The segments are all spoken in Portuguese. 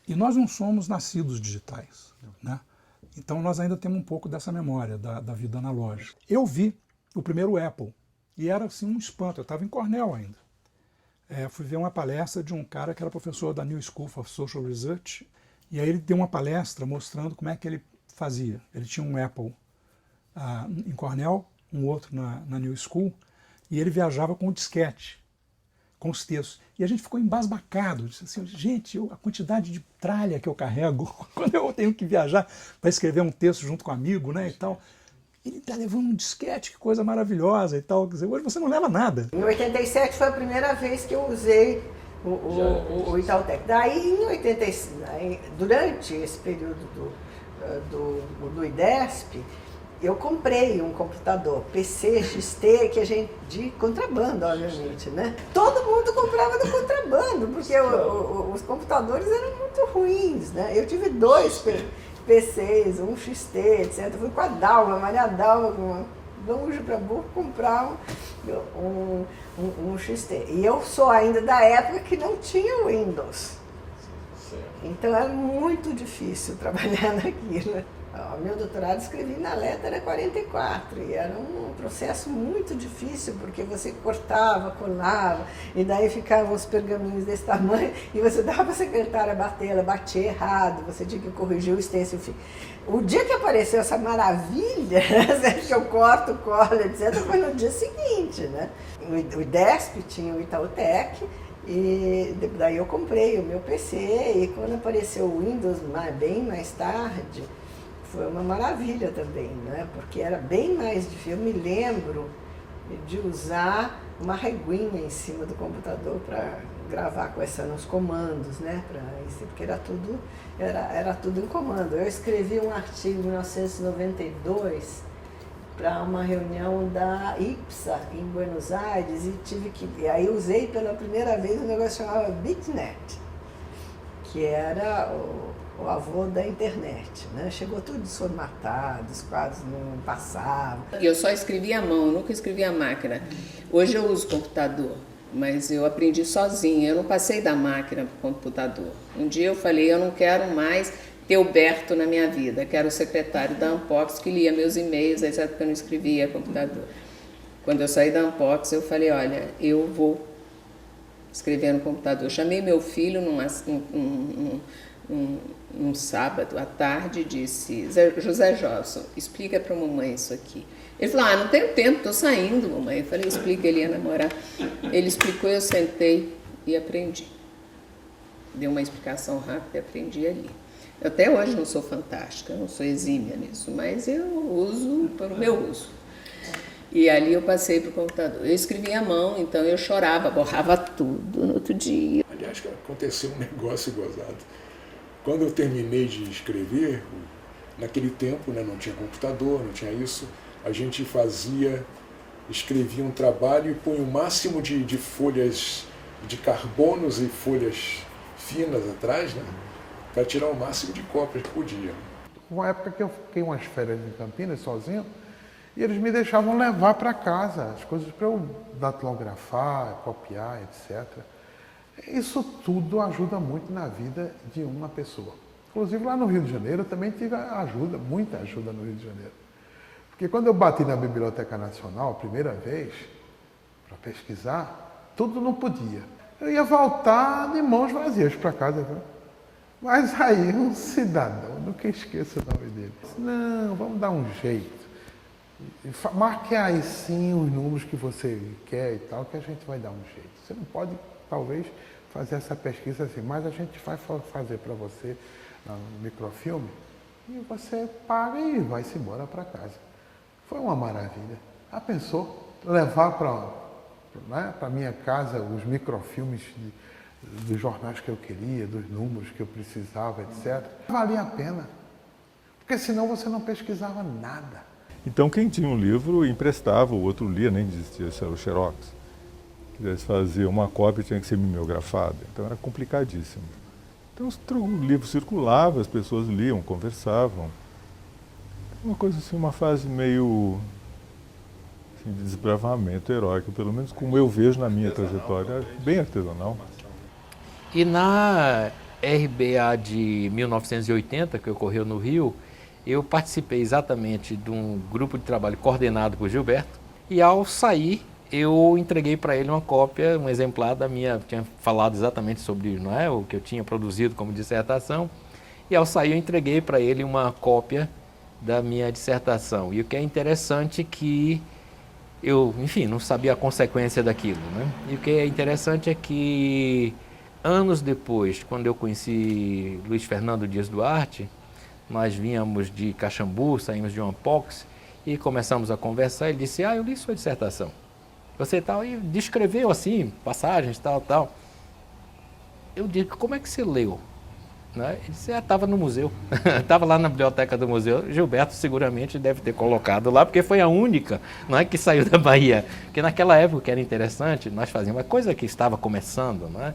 E nós não somos nascidos digitais, né? Então nós ainda temos um pouco dessa memória da vida analógica. Eu vi o primeiro Apple e era assim um espanto, eu estava em Cornell ainda. Fui ver uma palestra de um cara que era professor da New School for Social Research, e aí ele deu uma palestra mostrando como é que ele fazia. Ele tinha um Apple em Cornell, um outro na New School, e ele viajava com um disquete, com os textos. E a gente ficou embasbacado, disse assim, gente, a quantidade de tralha que eu carrego quando eu tenho que viajar para escrever um texto junto com um amigo, né, e tal. Ele está levando um disquete, que coisa maravilhosa e tal. Quer dizer, hoje você não leva nada. Em 87 foi a primeira vez que eu usei o Itautec. Daí, em 85, durante esse período do IDESP, eu comprei um computador PC XT, de contrabando, obviamente, né? Todo mundo comprava do contrabando, porque os computadores eram muito ruins, né? Eu tive dois PCs, um XT, etc. Eu fui com a Dalma, Maria Dalma, com longe para burro, comprar um XT. E eu sou ainda da época que não tinha Windows. Então era muito difícil trabalhar naquilo. O meu doutorado escrevi na letra 44 e era um processo muito difícil porque você cortava, colava e daí ficavam os pergaminhos desse tamanho e você dava para a secretária bater, ela batia errado, você tinha que corrigir o extenso, enfim. O dia que apareceu essa maravilha, que eu corto, colo, etc., foi no dia seguinte, né? O IDESP tinha o Itautec. E daí eu comprei o meu PC e quando apareceu o Windows bem mais tarde, foi uma maravilha também, né? Porque era bem mais difícil. Eu me lembro de usar uma reguinha em cima do computador para gravar quais eram os comandos, né? Porque era tudo em comando. Eu escrevi um artigo em 1992 para uma reunião da IPSA em Buenos Aires e aí usei pela primeira vez um negócio chamado BitNet, que era o avô da internet, né? Chegou tudo desformatado, os quadros não passavam. Eu só escrevia à mão, nunca escrevia à máquina. Hoje eu uso computador, mas eu aprendi sozinha, eu não passei da máquina para o computador. Um dia eu falei, eu não quero mais Teoberto na minha vida, que era o secretário da Ampox, que lia meus e-mails, exceto porque eu não escrevia computador. Quando eu saí da Ampox, eu falei, olha, eu vou escrever no computador. Eu chamei meu filho num sábado à tarde e disse, José Josson, explica para a mamãe isso aqui. Ele falou, não tenho tempo, estou saindo, mamãe. Eu falei, explica, ele ia namorar. Ele explicou, eu sentei e aprendi. Deu uma explicação rápida e aprendi ali. Eu até hoje não sou fantástica, não sou exímia nisso, mas eu uso para o meu uso. E ali eu passei para o computador. Eu escrevia à mão, então eu chorava, borrava tudo no outro dia. Aliás, aconteceu um negócio gozado. Quando eu terminei de escrever, naquele tempo, né, não tinha computador, não tinha isso, a gente escrevia um trabalho e põe o máximo de folhas de carbonos e folhas finas atrás, né? Para tirar o máximo de cópias que podia. Uma época que eu fiquei umas férias em Campinas sozinho e eles me deixavam levar para casa as coisas para eu datilografar, copiar, etc. Isso tudo ajuda muito na vida de uma pessoa. Inclusive lá no Rio de Janeiro eu também tive ajuda, muita ajuda no Rio de Janeiro. Porque quando eu bati na Biblioteca Nacional a primeira vez para pesquisar, tudo não podia. Eu ia voltar de mãos vazias para casa, viu? Mas aí um cidadão, nunca esqueço o nome dele, disse, não, vamos dar um jeito. Marque aí sim os números que você quer e tal, que a gente vai dar um jeito. Você não pode, talvez, fazer essa pesquisa assim, mas a gente vai fazer para você um microfilme e você paga e vai-se embora para casa. Foi uma maravilha. Ah, pensou? Levar para minha casa os microfilmes dos jornais que eu queria, dos números que eu precisava, etc. Valia a pena, porque senão você não pesquisava nada. Então quem tinha um livro emprestava, o outro lia, nem existia, isso era o Xerox. Quisesse fazer uma cópia tinha que ser mimeografada, então era complicadíssimo. Então o livro circulava, as pessoas liam, conversavam. Uma coisa assim, uma fase meio assim, de desbravamento heróico, pelo menos como eu vejo na minha trajetória, bem artesanal. E na RBA de 1980, que ocorreu no Rio, eu participei exatamente de um grupo de trabalho coordenado por Gilberto, e ao sair eu entreguei para ele uma cópia, um exemplar da minha, tinha falado exatamente sobre, não é, o que eu tinha produzido como dissertação, e ao sair eu entreguei para ele uma cópia da minha dissertação. E o que é interessante é que eu, enfim, não sabia a consequência daquilo, né? E o que é interessante é que anos depois, quando eu conheci Luiz Fernando Dias Duarte, nós vínhamos de Caxambu, saímos de uma POX e começamos a conversar. Ele disse: eu li sua dissertação. Você tal, e descreveu assim, passagens, tal. Eu digo: como é que você leu? Né? Ele disse: estava no museu, estava lá na biblioteca do museu. Gilberto seguramente deve ter colocado lá, porque foi a única, não é, que saiu da Bahia. Porque naquela época, o que era interessante, nós fazíamos uma coisa que estava começando, não é?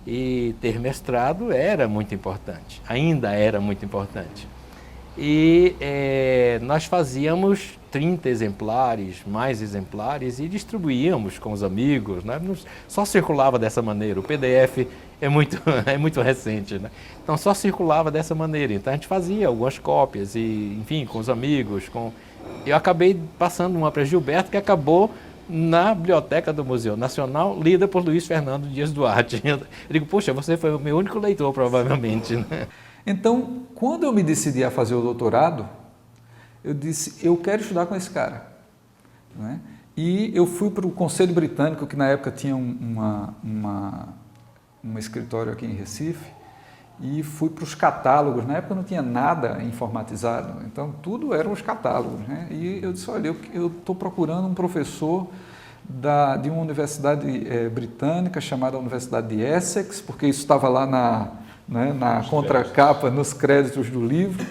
E ter mestrado era muito importante, ainda era muito importante. E nós fazíamos 30 exemplares, mais exemplares, e distribuíamos com os amigos, né? Só circulava dessa maneira. O PDF é muito recente, né? Então só circulava dessa maneira. Então a gente fazia algumas cópias, e, enfim, com os amigos. Eu acabei passando uma para Gilberto, que acabou na biblioteca do Museu Nacional, lida por Luiz Fernando Dias Duarte. Eu digo: puxa, você foi o meu único leitor, provavelmente, né? Então, quando eu me decidi a fazer o doutorado, eu disse: eu quero estudar com esse cara. Né? E eu fui para o Conselho Britânico, que na época tinha um escritório aqui em Recife, e fui para os catálogos. Na época não tinha nada informatizado, então tudo eram os catálogos. Né? E eu disse: olha, eu estou procurando um professor de uma universidade britânica chamada Universidade de Essex, porque isso estava lá na contracapa, nos créditos do livro.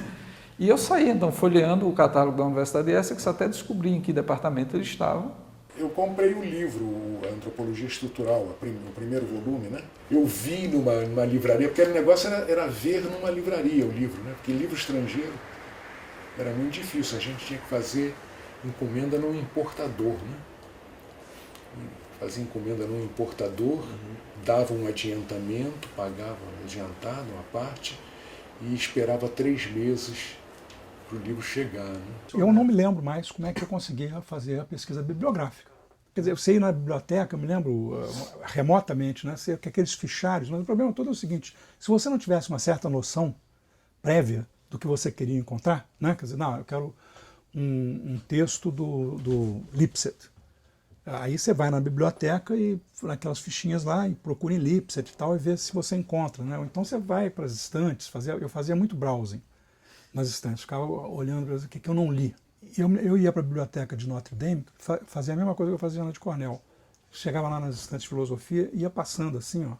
E eu saí, então, folheando o catálogo da Universidade de Essex até descobrir em que departamento ele estava. Eu comprei o livro, a Antropologia Estrutural, o primeiro volume, né? Eu vi numa livraria, porque o negócio era ver numa livraria o livro, né? Porque livro estrangeiro era muito difícil, a gente tinha que fazer encomenda no importador, né? Fazia encomenda no importador, dava um adiantamento, pagava adiantado uma parte e esperava 3 meses para o livro chegar. Né? Eu não me lembro mais como é que eu conseguia fazer a pesquisa bibliográfica. Quer dizer, eu sei ir na biblioteca, eu me lembro remotamente, né, que aqueles fichários, mas o problema todo é o seguinte: se você não tivesse uma certa noção prévia do que você queria encontrar, né, quer dizer, não, eu quero um texto do Lipset. Aí você vai na biblioteca e naquelas fichinhas lá e procura em Lipset e tal e vê se você encontra, né? Ou então você vai para as estantes, eu fazia muito browsing nas estantes, ficava olhando o que eu não li. Eu ia para a biblioteca de Notre Dame, fazia a mesma coisa que eu fazia na de Cornell. Chegava lá nas estantes de filosofia e ia passando assim, ó,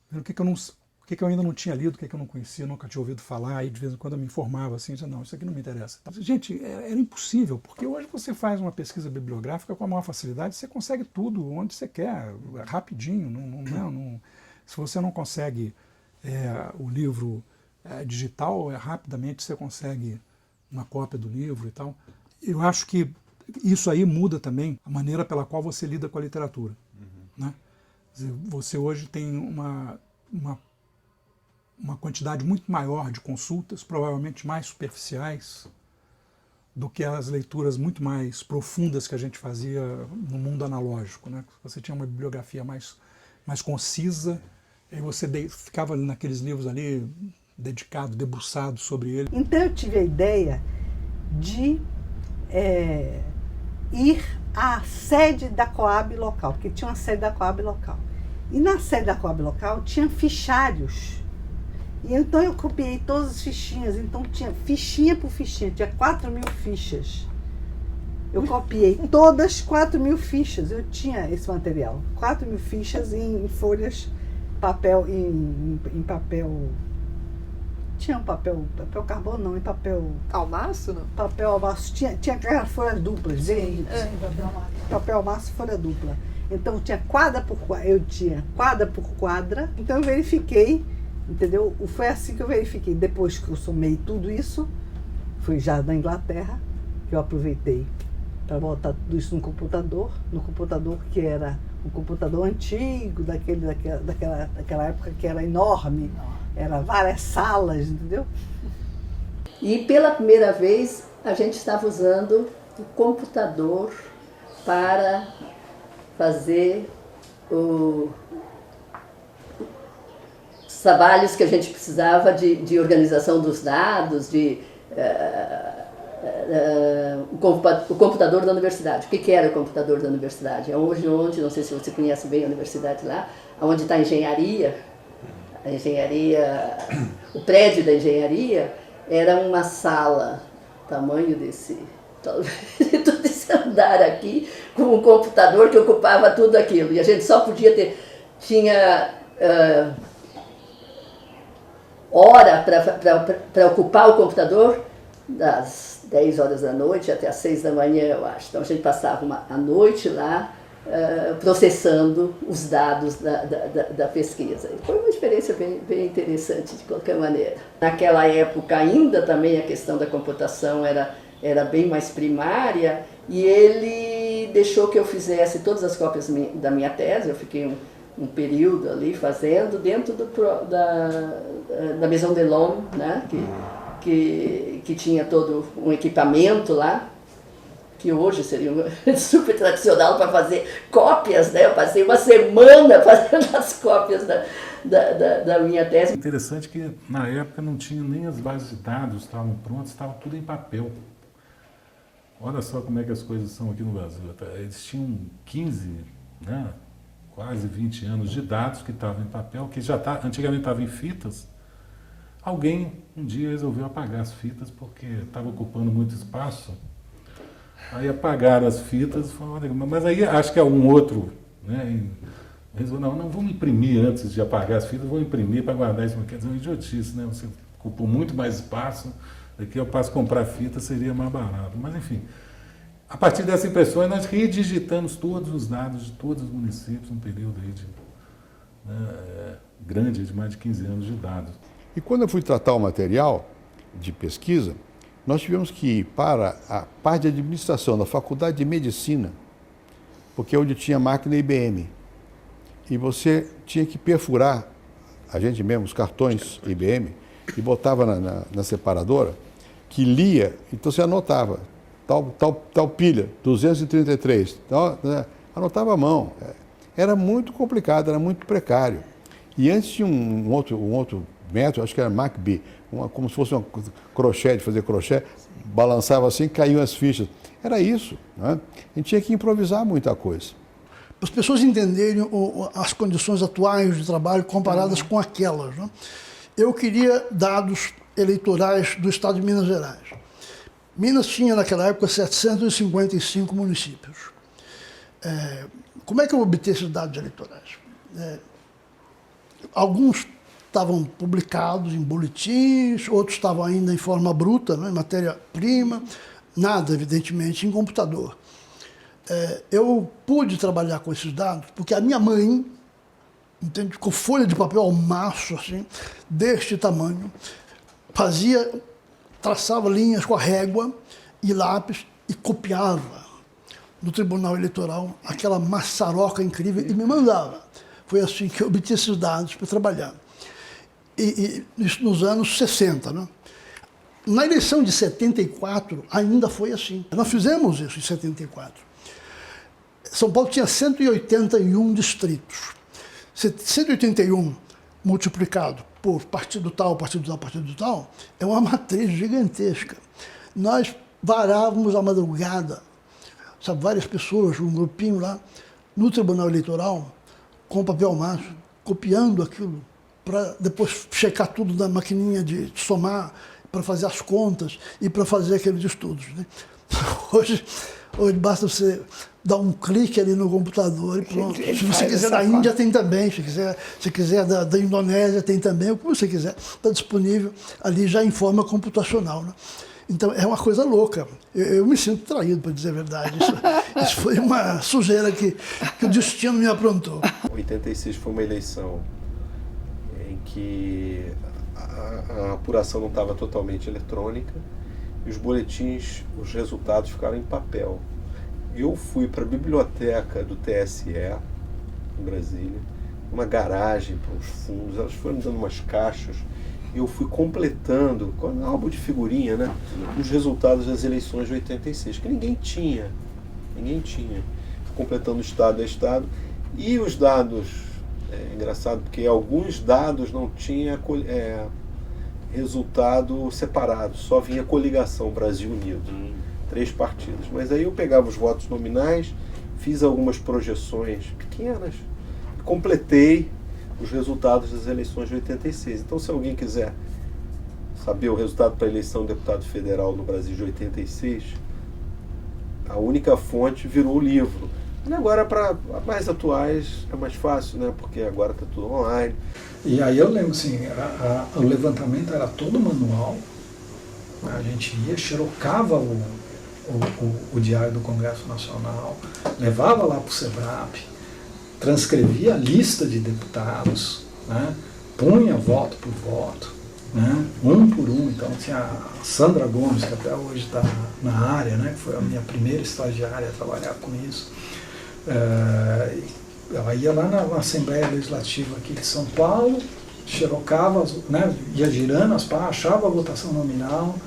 vendo o que eu ainda não tinha lido, o que eu não conhecia, nunca tinha ouvido falar, e de vez em quando eu me informava assim, dizia: não, isso aqui não me interessa. Gente, era impossível, porque hoje você faz uma pesquisa bibliográfica com a maior facilidade, você consegue tudo onde você quer, rapidinho. Se você não consegue o livro digital, rapidamente você consegue uma cópia do livro e tal. Eu acho que isso aí muda também a maneira pela qual você lida com a literatura. Né? Quer dizer, você hoje tem uma quantidade muito maior de consultas, provavelmente mais superficiais, do que as leituras muito mais profundas que a gente fazia no mundo analógico. Né? Você tinha uma bibliografia mais concisa, e você ficava naqueles livros ali, dedicado, debruçado sobre ele. Então eu tive a ideia de ir à sede da Coab local, porque tinha uma sede da Coab local. E na sede da Coab local tinha fichários. E então eu copiei todas as fichinhas, então tinha fichinha por fichinha, tinha 4.000 fichas. Eu copiei todas 4.000 fichas, eu tinha esse material, 4.000 fichas em folhas, papel, em papel, tinha um papel carbono não, em papel... Almaço, não? Papel almaço, tinha aquelas folhas duplas, papel almaço e folha dupla. Então tinha quadra por quadra, então eu verifiquei. Entendeu? Foi assim que eu verifiquei. Depois que eu somei tudo isso, foi já da Inglaterra, que eu aproveitei para botar tudo isso no computador que era um computador antigo, daquela época que era enorme, Era várias salas, entendeu? E pela primeira vez a gente estava usando o computador para fazer os trabalhos que a gente precisava de organização dos dados, o computador da universidade. O que era o computador da universidade? É hoje onde, não sei se você conhece bem a universidade lá, onde está a engenharia, o prédio da engenharia era uma sala, tamanho todo esse andar aqui, com um computador que ocupava tudo aquilo. E a gente só podia tinha hora para ocupar o computador das 10 horas da noite até as 6 da manhã, eu acho. Então a gente passava a noite lá processando os dados da pesquisa. Foi uma experiência bem interessante, de qualquer maneira. Naquela época ainda também a questão da computação era bem mais primária, e ele deixou que eu fizesse todas as cópias da minha tese. Eu fiquei um período ali fazendo dentro da Maison Delhomme, né, que tinha todo um equipamento lá, que hoje seria super tradicional para fazer cópias, né? Eu passei uma semana fazendo as cópias da minha tese. Interessante que na época não tinha nem as bases de dados, estavam prontas, estava tudo em papel. Olha só como é que as coisas são aqui no Brasil. Eles tinham 15, né, quase 20 anos de dados que estavam em papel, que antigamente estavam em fitas. Alguém um dia resolveu apagar as fitas porque estava ocupando muito espaço. Aí apagaram as fitas, mas aí acho que é um outro, né? Resolveu, não vamos imprimir antes de apagar as fitas, vamos imprimir para guardar isso. Quer dizer, uma idiotice, né? Você ocupou muito mais espaço, daqui eu passo a comprar fita, seria mais barato. Mas enfim, a partir dessas impressões nós redigitamos todos os dados de todos os municípios, um período aí grande, de mais de 15 anos de dados. E quando eu fui tratar o material de pesquisa, nós tivemos que ir para a parte de administração da Faculdade de Medicina, porque é onde tinha máquina IBM. E você tinha que perfurar, a gente mesmo, os cartões IBM, e botava na separadora, que lia, então você anotava, tal pilha, 233, anotava à mão. Era muito complicado, era muito precário. E antes tinha um outro método, acho que era MacB, como se fosse um crochê, de fazer crochê, balançava assim, caíam as fichas. Era isso, né? A gente tinha que improvisar muita coisa. Para as pessoas entenderem as condições atuais de trabalho comparadas com aquelas, né? Eu queria dados eleitorais do estado de Minas Gerais. Minas tinha naquela época 755 municípios. Como é que eu obtive esses dados eleitorais? Alguns estavam publicados em boletins, outros estavam ainda em forma bruta, né, em matéria-prima, nada, evidentemente, em computador. Eu pude trabalhar com esses dados porque a minha mãe, entende, com folha de papel ao maço, assim, deste tamanho, traçava linhas com a régua e lápis e copiava no Tribunal Eleitoral aquela maçaroca incrível e me mandava. Foi assim que eu obtive esses dados para trabalhar. E isso nos anos 60, né? Na eleição de 74, ainda foi assim. Nós fizemos isso em 74. São Paulo tinha 181 distritos. 181 multiplicado por partido tal, é uma matriz gigantesca. Nós varávamos a madrugada, sabe, várias pessoas, um grupinho lá, no Tribunal Eleitoral, com papel maço, copiando aquilo, para depois checar tudo na maquininha de somar, para fazer as contas e para fazer aqueles estudos, né? Hoje basta você dar um clique ali no computador e pronto. Se você quiser da Índia, tem também. Se quiser da Indonésia, tem também. O que você quiser. Está disponível ali já em forma computacional, né? Então, é uma coisa louca. Eu me sinto traído, para dizer a verdade. Isso foi uma sujeira que o destino me aprontou. 86 foi uma eleição em que a apuração não estava totalmente eletrônica e os boletins, os resultados ficaram em papel. Eu fui para a biblioteca do TSE, em Brasília, uma garagem para os fundos, elas foram me dando umas caixas, eu fui completando, com um álbum de figurinha, né, os resultados das eleições de 86, que ninguém tinha, completando estado a estado, e os dados, é engraçado, porque alguns dados não tinham resultado separado, só vinha coligação Brasil Unido, 3 partidos, mas aí eu pegava os votos nominais, fiz algumas projeções pequenas, e completei os resultados das eleições de 86. Então, se alguém quiser saber o resultado para a eleição de deputado federal no Brasil de 86, a única fonte virou o livro. E agora, para mais atuais, é mais fácil, né? Porque agora está tudo online. E aí eu lembro, assim, o levantamento era todo manual, a gente ia, xerocava o Diário do Congresso Nacional, levava lá para o SEBRAP, transcrevia a lista de deputados, né? Punha voto por voto, né? Um por um. Então tinha a Sandra Gomes, que até hoje está na área, né? Que foi a minha primeira estagiária a trabalhar com isso. Ela ia lá na Assembleia Legislativa aqui de São Paulo, xerocava, né? Ia girando as pá, achava a votação nominal,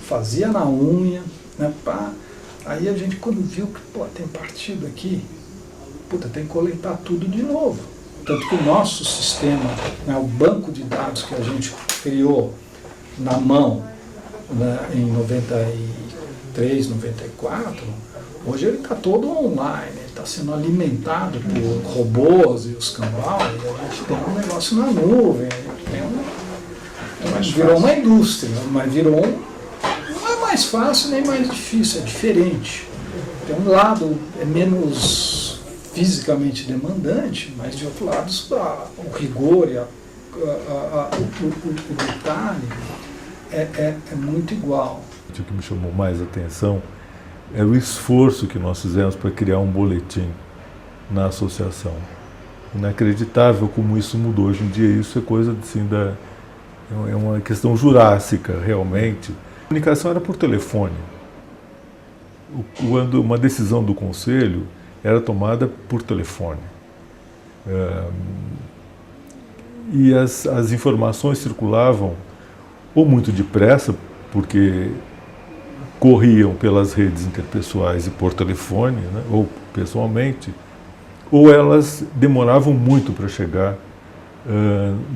fazia na unha, né? Pá. Aí a gente, quando viu que tem partido aqui, tem que coletar tudo de novo. Tanto que o nosso sistema, né, o banco de dados que a gente criou na mão, né, em 93, 94, hoje ele está todo online, ele está sendo alimentado por robôs e os cambal, e a gente tem um negócio na nuvem, virou uma indústria, mas não é mais fácil nem mais difícil, é diferente. Tem um lado, é menos fisicamente demandante, mas de outro lado o rigor e o detalhe é muito igual. O que me chamou mais atenção é o esforço que nós fizemos para criar um boletim na associação. Inacreditável como isso mudou. Hoje em dia isso é coisa assim, é uma questão jurássica, realmente. A comunicação era por telefone. Quando uma decisão do conselho era tomada por telefone. E as informações circulavam ou muito depressa, porque corriam pelas redes interpessoais e por telefone, né, ou pessoalmente, ou elas demoravam muito para chegar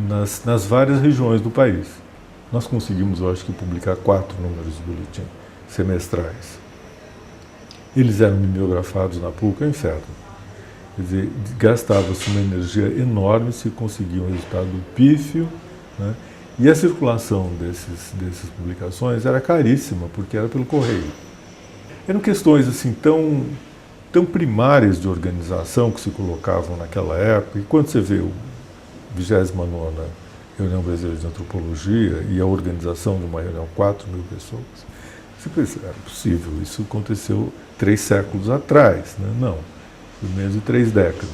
nas várias regiões do país. Nós conseguimos, eu acho que, publicar 4 números de boletim semestrais. Eles eram mimeografados na PUC, é um inferno. Quer dizer, gastava-se uma energia enorme se conseguia um resultado pífio, né? E a circulação dessas publicações era caríssima, porque era pelo correio. Eram questões assim tão primárias de organização que se colocavam naquela época, e quando você vê o 29ª Reunião Brasileira de Antropologia e a organização de uma reunião, 4.000 pessoas, você pensa, é possível, isso aconteceu 3 séculos atrás, né? Não, foi menos de 3 décadas.